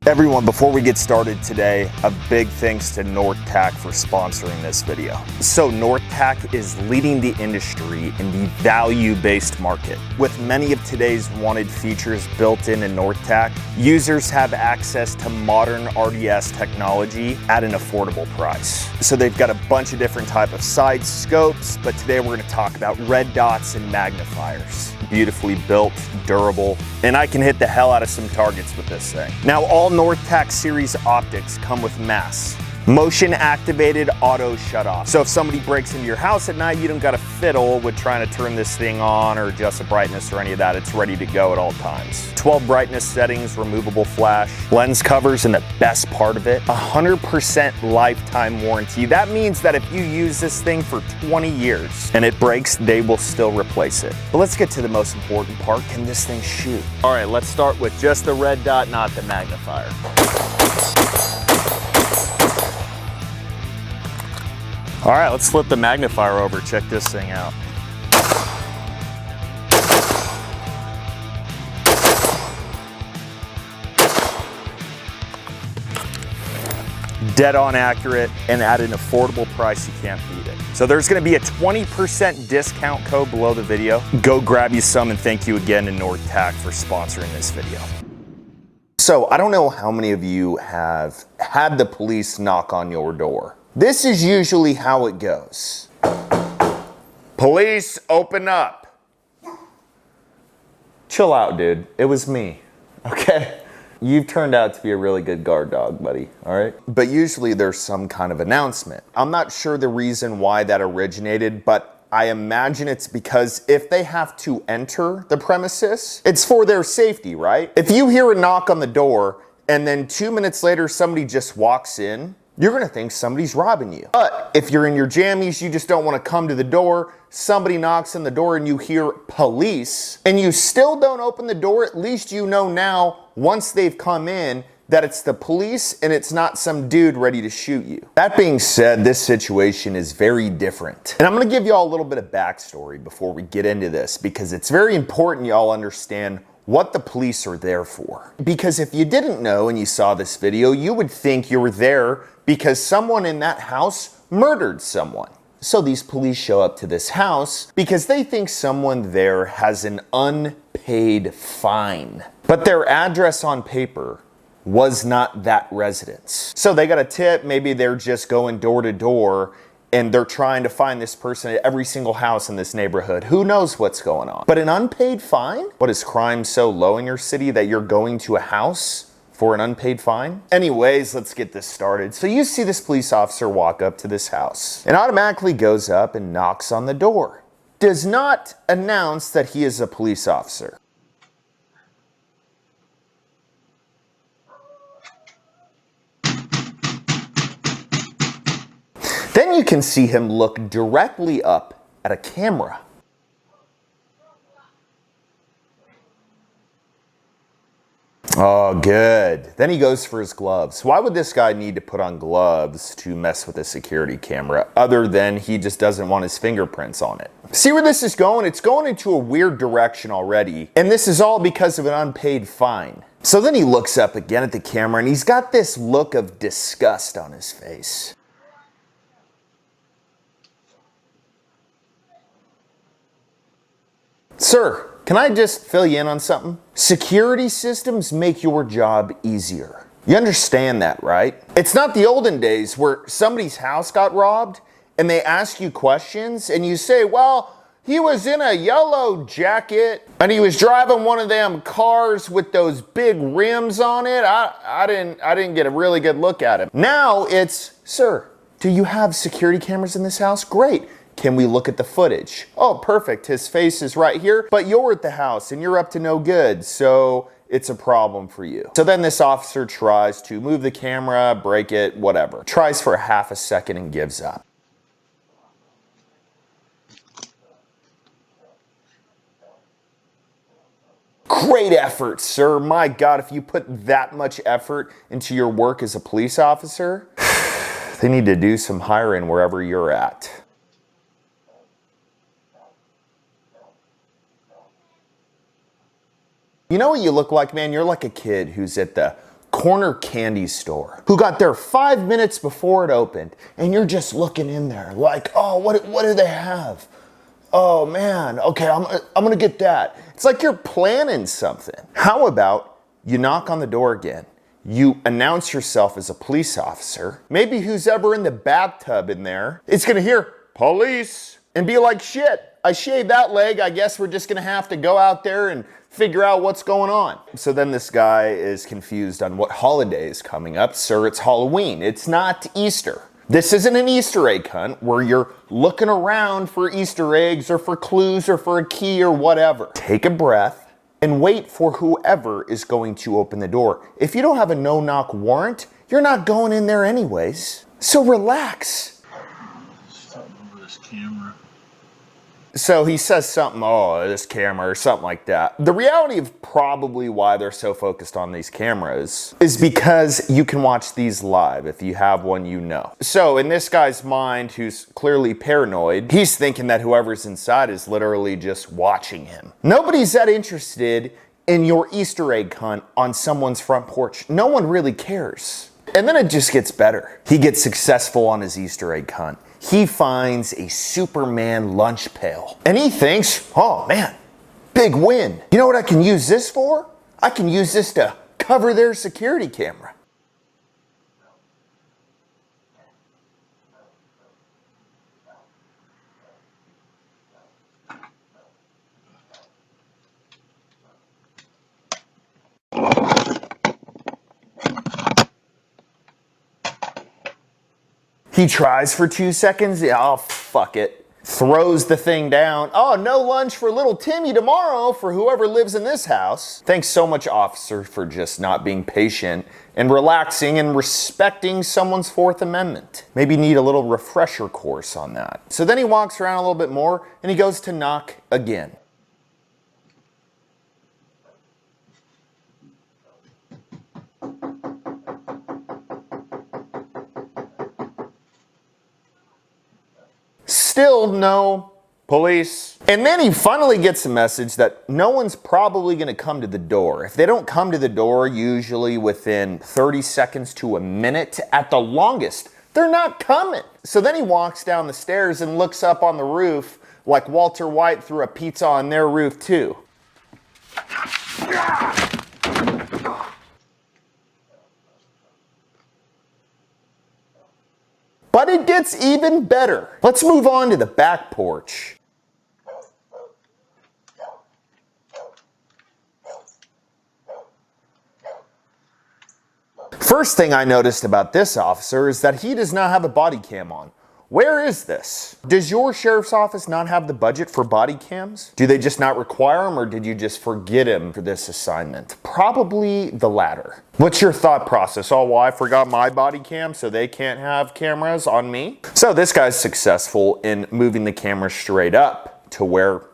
Everyone, before we get started today, a big thanks to NorthTac for sponsoring this video. So NorthTac is leading the industry in the value-based market. With many of today's wanted features built in NorthTac, users have access to modern RDS technology at an affordable price. So they've got a bunch of different type of side scopes, but today we're gonna talk about red dots and magnifiers. Beautifully built, durable, and I can hit the hell out of some targets with this thing. Now, all NorthTac series optics come with MAS, motion activated auto shut off. So if somebody breaks into your house at night, you don't gotta fiddle with trying to turn this thing on or adjust the brightness or any of that. It's ready to go at all times. 12 brightness settings, removable flash, lens covers, and the best part of it, 100% lifetime warranty. That means that if you use this thing for 20 years and it breaks, they will still replace it. But let's get to the most important part. Can this thing shoot? All right, let's start with just the red dot, not the magnifier. All right, let's flip the magnifier over, check this thing out. Dead on accurate, and at an affordable price, you can't beat it. So there's gonna be a 20% discount code below the video. Go grab you some, and thank you again to NorthTac for sponsoring this video. So I don't know how many of you have had the police knock on your door. This is usually how it goes. Police, open up. Chill out, dude. It was me, okay? You've turned out to be a really good guard dog, buddy, all right? But usually there's some kind of announcement. I'm not sure the reason why that originated, but I imagine it's because if they have to enter the premises, it's for their safety, right? If you hear a knock on the door and then 2 minutes later somebody just walks in, you're gonna think somebody's robbing you. But if you're in your jammies, you just don't wanna come to the door, somebody knocks on the door and you hear police, and you still don't open the door, at least you know now, once they've come in, that it's the police and it's not some dude ready to shoot you. That being said, this situation is very different. And I'm gonna give y'all a little bit of backstory before we get into this, because it's very important y'all understand what the police are there for. Because if you didn't know and you saw this video, you would think you were there because someone in that house murdered someone. So these police show up to this house because they think someone there has an unpaid fine. But their address on paper was not that residence. So they got a tip, maybe they're just going door to door and they're trying to find this person at every single house in this neighborhood. Who knows what's going on? But an unpaid fine? What, is crime so low in your city that you're going to a house for an unpaid fine? Anyways, let's get this started. So you see this police officer walk up to this house and automatically goes up and knocks on the door. Does not announce that he is a police officer. Then you can see him look directly up at a camera. Oh, good. Then he goes for his gloves. Why would this guy need to put on gloves to mess with a security camera other than he just doesn't want his fingerprints on it? See where this is going? It's going into a weird direction already. And this is all because of an unpaid fine. So then he looks up again at the camera and he's got this look of disgust on his face. Sir, can I just fill you in on something? Security systems make your job easier. You understand that, right? It's not the olden days where somebody's house got robbed and they ask you questions and you say, well, he was in a yellow jacket and he was driving one of them cars with those big rims on it. I didn't get a really good look at him. Now it's, sir, do you have security cameras in this house? Great. Can we look at the footage? Oh, perfect. His face is right here, but you're at the house and you're up to no good, so it's a problem for you. So then this officer tries to move the camera, break it, whatever. Tries for half a second and gives up. Great effort, sir. My God, if you put that much effort into your work as a police officer, they need to do some hiring wherever you're at. You know what you look like, man? You're like a kid who's at the corner candy store who got there 5 minutes before it opened, and you're just looking in there like, oh, what do they have? Oh man, okay, I'm gonna get that. It's like you're planning something. How about you knock on the door again? You announce yourself as a police officer. Maybe who's ever in the bathtub in there is gonna hear police and be like, shit, I shaved that leg. I guess we're just gonna have to go out there and figure out what's going on. So then this guy is confused on what holiday is coming up. Sir, it's Halloween. It's not Easter. This isn't an Easter egg hunt where you're looking around for Easter eggs or for clues or for a key or whatever. Take a breath and wait for whoever is going to open the door. If you don't have a no-knock warrant, you're not going in there anyways. So relax. Something over this camera. So he says something, oh, this camera or something like that. The reality of probably why they're so focused on these cameras is because you can watch these live if you have one you know. So in this guy's mind, who's clearly paranoid, he's thinking that whoever's inside is literally just watching him. Nobody's that interested in your Easter egg hunt on someone's front porch. No one really cares. And then it just gets better. He gets successful on his Easter egg hunt. He finds a Superman lunch pail. And he thinks, oh man, big win. You know what I can use this for? I can use this to cover their security camera. He tries for 2 seconds. Yeah, oh, fuck it. Throws the thing down. Oh, no lunch for little Timmy tomorrow for whoever lives in this house. Thanks so much, officer, for just not being patient and relaxing and respecting someone's Fourth Amendment. Maybe need a little refresher course on that. So then he walks around a little bit more and he goes to knock again. Still no police. And then he finally gets a message that no one's probably gonna come to the door. If they don't come to the door, usually within 30 seconds to a minute at the longest, they're not coming. So then he walks down the stairs and looks up on the roof like Walter White threw a pizza on their roof too. But it gets even better. Let's move on to the back porch. First thing I noticed about this officer is that he does not have a body cam on. Where is this? Does your sheriff's office not have the budget for body cams? Do they just not require them, or did you just forget him for this assignment? Probably the latter. What's your thought process? Oh, well, I forgot my body cam, so they can't have cameras on me? So this guy's successful in moving the camera straight up to where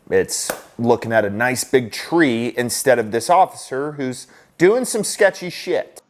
it's looking at a nice big tree instead of this officer who's doing some sketchy shit.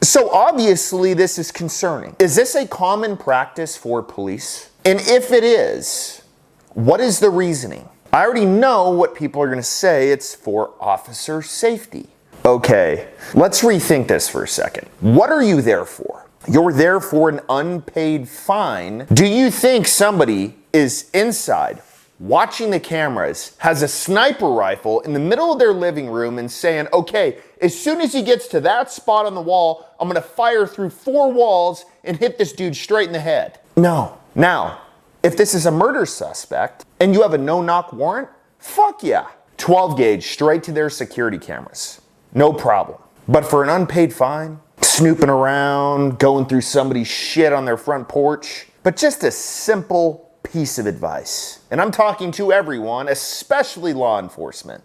So obviously this is concerning. Is this a common practice for police? And if it is, what is the reasoning? I already know what people are going to say. It's for officer safety. Okay, let's rethink this for a second. What are you there for? You're there for an unpaid fine. Do you think somebody is inside watching the cameras, has a sniper rifle in the middle of their living room and saying, okay, as soon as he gets to that spot on the wall, I'm gonna fire through 4 walls and hit this dude straight in the head? No. Now, if this is a murder suspect and you have a no-knock warrant, fuck yeah. 12 gauge straight to their security cameras. No problem. But for an unpaid fine, snooping around, going through somebody's shit on their front porch, but just a simple piece of advice, and I'm talking to everyone, especially law enforcement.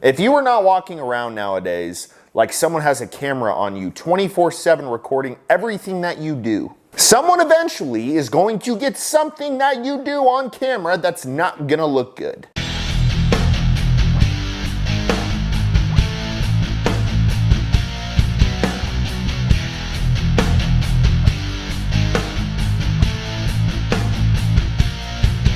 If you are not walking around nowadays like someone has a camera on you 24/7 recording everything that you do, someone eventually is going to get something that you do on camera that's not gonna look good.